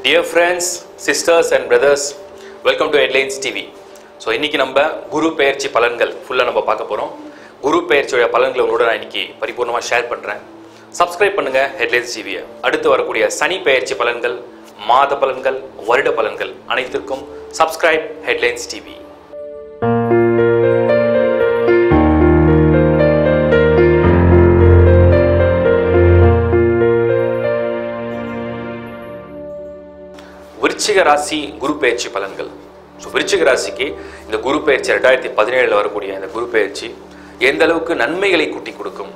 Dear friends, sisters and brothers, welcome to Headlines TV. So இன்னைக்கு நம்ம குரு பெயர்ச்சி பலன்கள் ஃபுல்லா நம்ம பார்க்க போறோம். குரு பெயர்ச்சியோட பலன்களை உங்களோட நான் இன்னைக்கு பரிபூர்ணமா ஷேர் பண்றேன். Subscribe பண்ணுங்க Headlines TV. அடுத்து வரக்கூடிய சனி பெயர்ச்சி பலன்கள், மாத பலன்கள், வருட பலன்கள் அனைத்துக்கும் subscribe Headlines TV. விருச்சிக ராசி குரு பெயர்ச்சி பலன்கள். ஸோ விருச்சிக ராசிக்கு இந்த குரு பெயர்ச்சி 2017 வரக்கூடிய இந்த குரு பெயர்ச்சி எந்த அளவுக்கு நன்மைகளை கூட்டி கொடுக்கும்,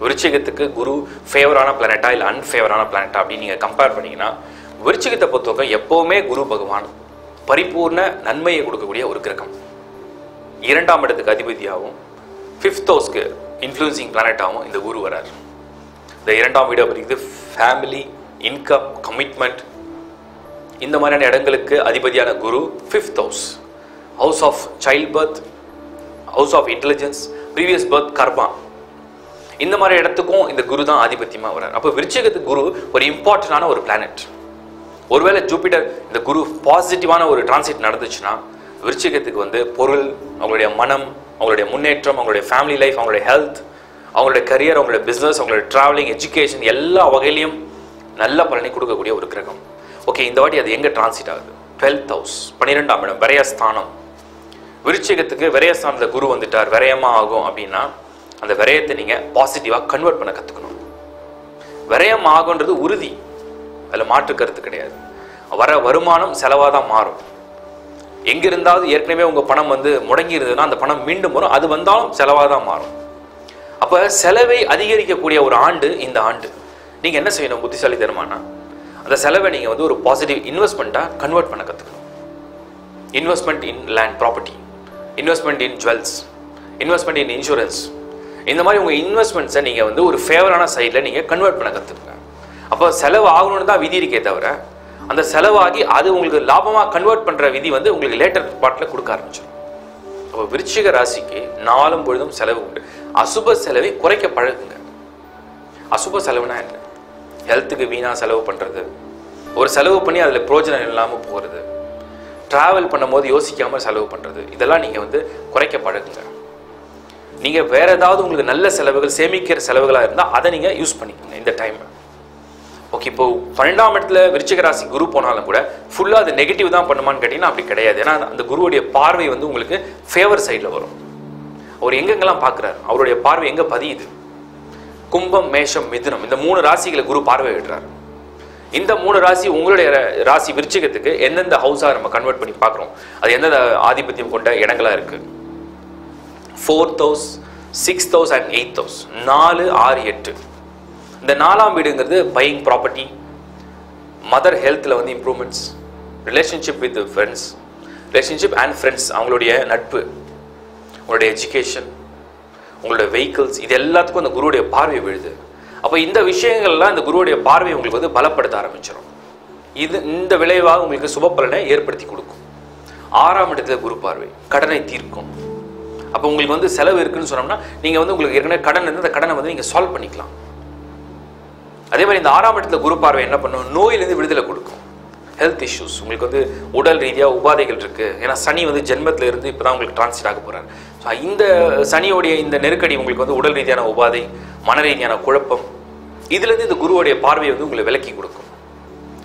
விருச்சிகத்துக்கு குரு ஃபேவரான பிளானட்டா இல்லை அன்ஃபேவரான பிளானட்டா அப்படின்னு நீங்கள் கம்பேர் பண்ணிங்கன்னா, விருச்சிகத்தை பொறுத்தவரை எப்போவுமே குரு பகவான் பரிபூர்ண நன்மையை கொடுக்கக்கூடிய ஒரு கிரகம். 2ஆம் இடத்துக்கு அதிபதியாகவும் 5th ஹவுஸ்க்கு இன்ஃப்ளூயன்சிங் பிளானட்டாகவும் இந்த குரு வரார். இந்த 2ஆம் வீடு அப்படிங்கிறது ஃபேமிலி, இன்கம், கமிட்மெண்ட், இந்த மாதிரியான இடங்களுக்கு அதிபதியான Guru 5th house, house of child birth, house of intelligence, previous birth, karma, இந்த மாதிரி இடத்துக்கும் இந்த குரு தான் ஆதிபத்தியமா வர்றார். அப்போ விருச்சிகத்துக்கு குரு ஒரு இம்பார்ட்டன்டான ஒரு பிளானட். ஒருவேளை ஜூபிட்டர் இந்த குரு பாசிட்டிவான ஒரு டிரான்சிட் நடந்துச்சுன்னா, விருச்சிகத்துக்கு பொருள், அவங்களுடைய மனம், அவங்களுடைய முன்னேற்றம், அவங்களுடைய ஃபேமிலி லைஃப், அவங்களுடைய ஹெல்த், அவங்களுடைய கரியர், அவங்களுடைய பிஸ்னஸ், அவங்களுடைய டிராவலிங், எஜுகேஷன் எல்லா வகையிலையும் நல்ல பலனை கொடுக்கக்கூடிய ஒரு கிரகம். ஓகே, இந்த வாட்டி அது எங்கே டிரான்சிட் ஆகுது? 12th ஹவுஸ், 12ஆம் இடம், விரயஸ்தானம். விருச்சிகத்துக்கு விரயஸ்தானத்தில் குரு வந்துட்டார், விரயமாக ஆகும் அப்படின்னா அந்த விரயத்தை நீங்கள் பாசிட்டிவாக கன்வெர்ட் பண்ண கற்றுக்கணும். விரயம் ஆகுன்றது உறுதி, அதில் மாற்று கருத்து கிடையாது. வர வருமானம் செலவாக தான் மாறும். எங்கிருந்தாவது ஏற்கனவே உங்கள் பணம் முடங்கி இருந்ததுன்னா அந்த பணம் மீண்டும் வரும், அது வந்தாலும் செலவாக தான் மாறும். அப்போ செலவை அதிகரிக்கக்கூடிய ஒரு ஆண்டு இந்த ஆண்டு. நீங்கள் என்ன செய்யணும் புத்திசாலித்தனமானா, அந்த செலவை நீங்கள் ஒரு பாசிட்டிவ் இன்வெஸ்ட்மெண்ட்டாக கன்வெர்ட் பண்ண கற்றுக்கணும். இன்வெஸ்ட்மெண்ட் இன் லேண்ட் ப்ராப்பர்ட்டி, இன்வெஸ்ட்மெண்ட் இன் ஜுவல்ஸ், இன்வெஸ்ட்மெண்ட் இன் இன்சூரன்ஸ், இந்த மாதிரி உங்கள் இன்வெஸ்ட்மெண்ட்ஸை நீங்கள் ஒரு ஃபேவரான சைடில் நீங்கள் கன்வெர்ட் பண்ண கற்றுக்குங்க. அப்போ செலவு ஆகணும்னு தான் விதி இருக்கே தவிர, அந்த செலவாகி அது உங்களுக்கு லாபமாக கன்வெர்ட் பண்ணுற விதி உங்களுக்கு லேட்டர் பார்ட்டில் கொடுக்க ஆரம்பிச்சிடும். அப்போ விருச்சிக ராசிக்கு நாளும் பொழுதும் செலவு உண்டு. அசுப செலவை குறைக்க பழகுங்க. அசுப செலவுனா என்ன? ஹெல்த்துக்கு வீணாக செலவு பண்ணுறது, ஒரு செலவு பண்ணி அதில் பிரோஜனம் இல்லாமல் போகிறது, ட்ராவல் பண்ணும்போது யோசிக்காமல் செலவு பண்ணுறது, இதெல்லாம் நீங்கள் குறைக்க பழகுங்க. நீங்கள் வேறு ஏதாவது உங்களுக்கு நல்ல செலவுகள், சேமிக்கிற செலவுகளாக இருந்தால் அதை நீங்கள் யூஸ் பண்ணிக்கோங்க இந்த டைம். ஓகே, இப்போ 12ஆம் இடத்துல விருச்சிக ராசி குரு போனாலும் கூட ஃபுல்லாக அது நெகட்டிவ் தான் பண்ணுமான்னு கேட்டிங்கன்னா அப்படி கிடையாது. ஏன்னா அந்த குருவுடைய பார்வை உங்களுக்கு ஃபேவர் சைடில் வரும். அவர் எங்கெங்கெல்லாம் பார்க்குறாரு, அவருடைய பார்வை எங்கே பதியுது? கும்பம், மேஷம், மிதுனம், இந்த 3 ராசிகளை குரு பார்வையிடுறார். இந்த 3 ராசி உங்களுடைய ராசி விருச்சிகத்துக்கு எந்தெந்த ஹவுஸாக நம்ம கன்வெர்ட் பண்ணி பார்க்குறோம், அது எந்தெந்த ஆதிபத்தியம் கொண்ட இடங்களாக இருக்கு? 4th house, 6th house and 8th house. 4, 6, 8. இந்த 4ஆம் வீடுங்கிறது பையிங் ப்ராப்பர்ட்டி, மதர் ஹெல்த்தில் improvements, relationship with friends, relationship and friends, அவங்களுடைய நட்பு, உங்களுடைய எஜுகேஷன், உங்களுடைய வெஹிக்கிள்ஸ், இது எல்லாத்துக்கும் அந்த குருவுடைய பார்வை விழுது. அப்போ இந்த விஷயங்கள்லாம் இந்த குருவுடைய பார்வை உங்களுக்கு பலப்படுத்த ஆரம்பிச்சிடும். இந்த விளைவாக உங்களுக்கு சுப பலனை ஏற்படுத்தி கொடுக்கும். 6ஆம் இடத்துல குரு பார்வை கடனை தீர்க்கும். அப்போ உங்களுக்கு செலவு இருக்குன்னு சொன்னோம்னா நீங்கள் உங்களுக்கு ஏற்கனவே கடன் இருந்து அந்த கடனை நீங்கள் சால்வ் பண்ணிக்கலாம். அதே மாதிரி இந்த 6ஆம் இடத்துல குரு பார்வை என்ன பண்ணும்? நோயிலிருந்து விடுதலை கொடுக்கும். ஹெல்த் இஷ்யூஸ், உங்களுக்கு உடல் ரீதியாக உபாதைகள் இருக்குது. ஏன்னா சனி ஜென்மத்தில் இருந்து இப்போ தான் உங்களுக்கு டிரான்ஸ்ஃபர் ஆக போகிறார். ஸோ இந்த சனியோடைய இந்த நெருக்கடி உங்களுக்கு உடல் ரீதியான உபாதை, மன ரீதியான குழப்பம், இதுலேருந்து இந்த குருவோடைய பார்வை உங்களை விலக்கி கொடுக்கும்.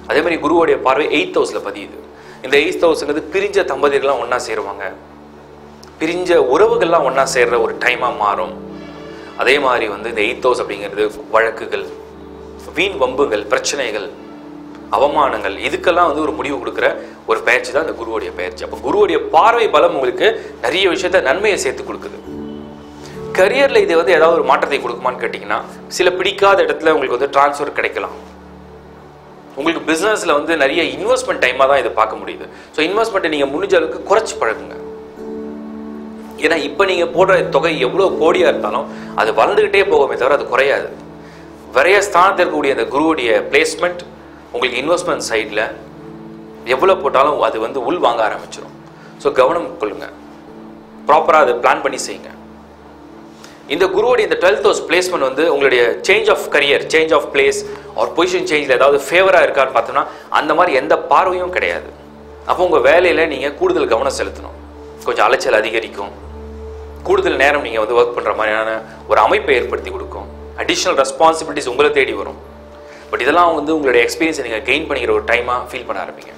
அதே மாதிரி குருவோடைய பார்வை 8th ஹவுஸில் பதியுது. இந்த 8th ஹவுஸுங்கிறது பிரிஞ்ச தம்பதிகள்லாம் ஒன்றா சேருவாங்க, பிரிஞ்ச உறவுகள்லாம் ஒன்றா சேர்ற ஒரு டைமாக மாறும். அதே மாதிரி இந்த 8th ஹவுஸ் அப்படிங்கிறது வழக்குகள், வீண் வம்புகள், பிரச்சனைகள், அவமானங்கள், இதுக்கெல்லாம் ஒரு முடிவு கொடுக்குற ஒரு பயிற்சி தான் இந்த குருவுடைய பயிற்சி. அப்போ குருவுடைய பார்வை பலம் உங்களுக்கு நிறைய விஷயத்த நன்மையை சேர்த்து கொடுக்குது. கரியரில் இது ஏதாவது ஒரு மாற்றத்தை கொடுக்குமான்னு கேட்டிங்கன்னா, சில பிடிக்காத இடத்துல உங்களுக்கு டிரான்ஸ்ஃபர் கிடைக்கலாம். உங்களுக்கு பிஸ்னஸில் நிறைய இன்வெஸ்ட்மெண்ட் டைமாக தான் இதை பார்க்க முடியுது. ஸோ இன்வெஸ்ட்மெண்ட்டை நீங்கள் முடிஞ்ச அளவுக்கு குறைச்சி பழகுங்க. ஏன்னா இப்போ நீங்கள் போடுற தொகை எவ்வளோ கோடியாக இருந்தாலும் அது வளர்ந்துக்கிட்டே போகுமே தவிர அது குறையாது. விரைய ஸ்தானத்தில் இருக்கக்கூடிய அந்த குருவுடைய பிளேஸ்மெண்ட் உங்களுக்கு இன்வெஸ்ட்மெண்ட் சைடில் எவ்வளோ போட்டாலும் அது உள் வாங்க ஆரம்பிச்சிடும். ஸோ கவனம் கொள்ளுங்க, ப்ராப்பராக அதை பிளான் பண்ணி செய்யுங்க. இந்த குருவோட இந்த 12th ஹவுஸ் பிளேஸ்மெண்ட் வந்து உங்களுடைய change of career, change of place ஒரு பொசிஷன் சேஞ்சில் ஏதாவது ஃபேவராக இருக்கான்னு பார்த்தோம்னா அந்த மாதிரி எந்த பார்வையும் கிடையாது. அப்போ உங்கள் வேலையில் நீங்கள் கூடுதல் கவனம் செலுத்தணும். கொஞ்சம் அலைச்சல் அதிகரிக்கும். கூடுதல் நேரம் நீங்கள் வந்து ஒர்க் பண்ணுற மாதிரியான ஒரு அமைப்பை ஏற்படுத்தி கொடுக்கும். அடிஷ்னல் ரெஸ்பான்சிபிலிட்டிஸ் உங்களை தேடி வரும். பட் இதெல்லாம் வந்து உங்களுடைய எக்ஸ்பீரியன்ஸை நீங்கள் கெயின் பண்ணிக்கிற ஒரு டைமாக ஃபீல் பண்ண ஆரம்பிங்க.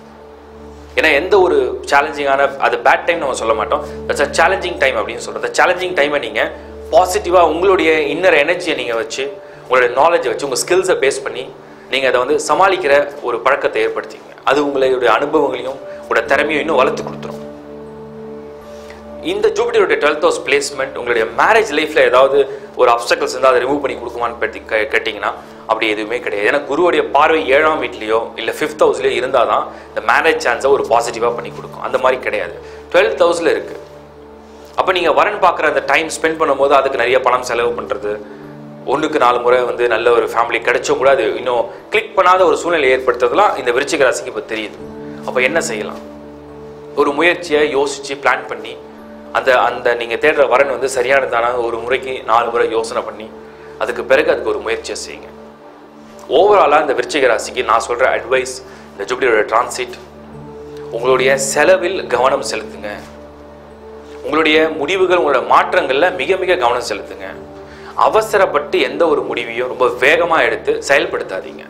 ஏன்னா எந்த ஒரு சேலஞ்சிங்கான அது பேட் டைம் நம்ம சொல்ல மாட்டோம், தட்ஸ் அ சேலஞ்சிங் டைம் அப்படின்னு சொல்கிறோம். அந்த சேலஞ்சிங் டைமை நீங்கள் பாசிட்டிவாக உங்களுடைய இன்னர் எனர்ஜியை நீங்கள் வச்சு, உங்களுடைய நாலேஜை வச்சு, உங்கள் ஸ்கில்ஸை பேஸ் பண்ணி நீங்கள் அதை வந்து சமாளிக்கிற ஒரு பழக்கத்தை ஏற்படுத்திங்க. அது உங்களுடைய அனுபவங்களையும் உங்களோட திறமையும் இன்னும் வளர்த்து கொடுத்துரும். இந்த ஜூபிட்டருடைய 12th ஹவுஸ் பிளேஸ்மெண்ட் உங்களுடைய மேரேஜ் லைஃப்பில் ஏதாவது ஒரு அப்டக்கிள்ஸ் இருந்தால் அதை ரிமூவ் பண்ணி கொடுக்குமான்னு கேட்டிங்கன்னா அப்படி எதுவுமே கிடையாது. ஏன்னா குருவுடைய பார்வை 7ஆம் வீட்லையோ இல்லை 5th ஹவுஸ்லையோ இருந்தால் தான் இந்த மேரேஜ் சான்ஸை ஒரு பாசிட்டிவாக பண்ணி கொடுக்கும். அந்த மாதிரி கிடையாது, 12th ஹவுஸில் இருக்குது. அப்போ நீங்கள் வரன் பார்க்குற அந்த டைம் ஸ்பெண்ட் பண்ணும்போது அதுக்கு நிறைய பணம் செலவு பண்ணுறது, 1க்கு 4 முறை வந்து நல்ல ஒரு ஃபேமிலி கிடைச்சும் கூட அது இன்னும் கிளிக் பண்ணாத ஒரு சூழ்நிலை ஏற்படுத்துறதுலாம் இந்த விருச்சிக ராசிக்கு இப்போ தெரியுது. அப்போ என்ன செய்யலாம்? ஒரு முயற்சியை யோசித்து பிளான் பண்ணி அந்த நீங்கள் தேடுற வரன் வந்து சரியானதான ஒரு முறைக்கு 4 முறை யோசனை பண்ணி அதுக்கு பிறகு அதுக்கு ஒரு முயற்சியை செய்யுங்க. ஓவராலாக இந்த விருச்சிக ராசிக்கு நான் சொல்கிற அட்வைஸ், இந்த ஜூபிட்டரோட டிரான்சிட் உங்களுடைய செலவில் கவனம் செலுத்துங்க. உங்களுடைய முடிவுகள், உங்களோட மாற்றங்களில் மிக மிக கவனம் செலுத்துங்க. அவசரப்பட்டு எந்த ஒரு முடிவையும் ரொம்ப வேகமாக எடுத்து செயல்படுத்தாதீங்க.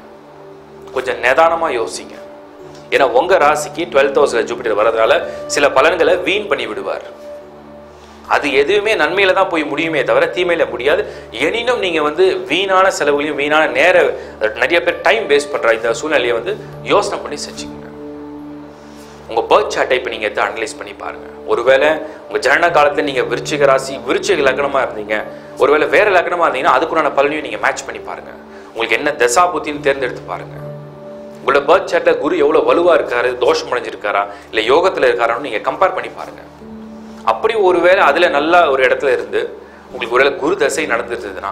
கொஞ்சம் நிதானமாக யோசிங்க. ஏன்னா உங்கள் ராசிக்கு 12th ஹவுஸில் ஜூபிட்டர் வரதுனால சில பலன்களை வீண் பண்ணி விடுவார். அது எதுவுமே நன்மையில தான் போய் முடியுமே தவிர தீமையில முடியாது. எனினும் நீங்கள் வந்து வீணான செலவுகளையும் வீணான நிறைய பேர் டைம் வேஸ்ட் பண்ணுற இந்த சூழ்நிலையை வந்து யோசனை பண்ணி செஞ்சுக்கோங்க. உங்கள் பர்த் சார்ட்டை இப்போ நீங்கள் எடுத்து அனலைஸ் பண்ணி பாருங்கள். ஒருவேளை உங்கள் ஜனன காலத்தில் நீங்கள் விருச்சிக ராசி விருச்சிக லக்னமாக இருந்தீங்க, ஒருவேளை வேறு லக்னமாக இருந்தீங்கன்னா அதுக்குண்டான பலனையும் நீங்கள் மேட்ச் பண்ணி பாருங்கள். உங்களுக்கு என்ன தசா புத்தின்னு தேர்ந்தெடுத்து பாருங்கள். உங்களோட பர்த் சார்ட்டை குரு எவ்வளோ வலுவாக இருக்காரு, தோஷம் அடைஞ்சிருக்காரா இல்லை யோகத்தில் இருக்காரான்னு நீங்கள் கம்பேர் பண்ணி பாருங்கள். அப்படி ஒருவேளை அதில் நல்ல ஒரு இடத்துல இருந்து உங்களுக்கு ஒருவேளை குரு தசை நடந்துருந்ததுன்னா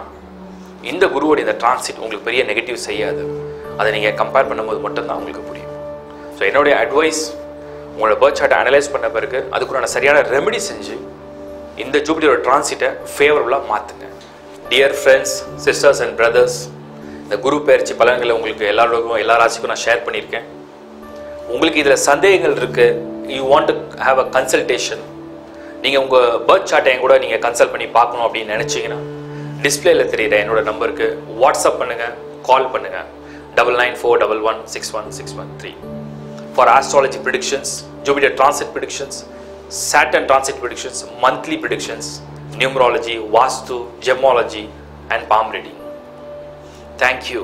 இந்த குருவோட இந்த டிரான்சிட் உங்களுக்கு பெரிய நெகட்டிவ் செய்யாது. அதை நீங்கள் கம்பேர் பண்ணும்போது மட்டும்தான் உங்களுக்கு புரியும். ஸோ என்னுடைய அட்வைஸ், உங்களோட பர்த் சார்ட்டை அனலைஸ் பண்ண பிறகு அதுக்குண்டான சரியான ரெமெடி செஞ்சு இந்த ஜூபிட்டரோட டிரான்சிட்டை ஃபேவரபுளாக மாற்றுங்க. Dear friends, sisters and brothers, இந்த குரு பயிற்சி பலன்களை உங்களுக்கு எல்லா ராசிக்கும் நான் ஷேர் பண்ணியிருக்கேன். உங்களுக்கு இதில் சந்தேகங்கள் இருக்குது, you want to have a consultation, நீங்கள் உங்கள் பர்த் சார்ட்டை கூட நீங்கள் கன்சல்ட் பண்ணி பார்க்கணும் அப்படின்னு நினச்சிங்கன்னா டிஸ்பிளேல தெரியுற என்னோட நம்பருக்கு வாட்ஸ்அப் பண்ணுங்கள், கால் பண்ணுங்கள் 9941161613. For astrology predictions, Jupiter transit predictions, Saturn transit predictions, monthly predictions, numerology, Vastu, gemology and palm reading. Thank you.